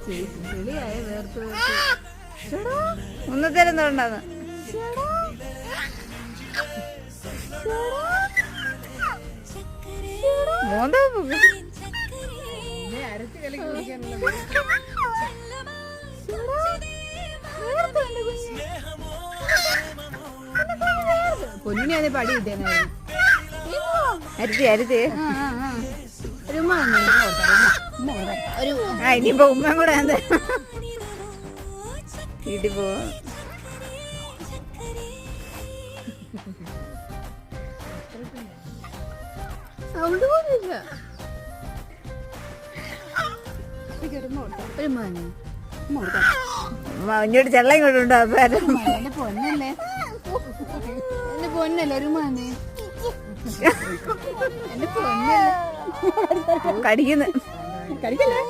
ചെളിയായ വേർത്ത് ഒന്നത്തേരെന്തോണ്ടാന്ന് മോന്ത അരച്ച് കലക്കി കുടിക്കാനുള്ള പൊന്നിനെ അത് പടി കിട്ടിയായിരുന്നു. അരുത്തി അരുത്തി ഒരു ഉമ്മ ഇനിയിപ്പോ ഉമ്മ കൂടെ വീട്ടിൽ പോവാ. സൗണ്ട് പോലില്ല. ഒരു മോനെ ഇങ്ങോട്ട് ചെള്ളം ഇങ്ങോട്ടുണ്ടോ? എന്റെ പൊന്നല്ലേ, എന്റെ പൊന്നല്ലേ ഒരു മോനെ, എന്റെ പൊന്നല്ലേ. കടിക്കുന്നു കടിക്കല്ലേ.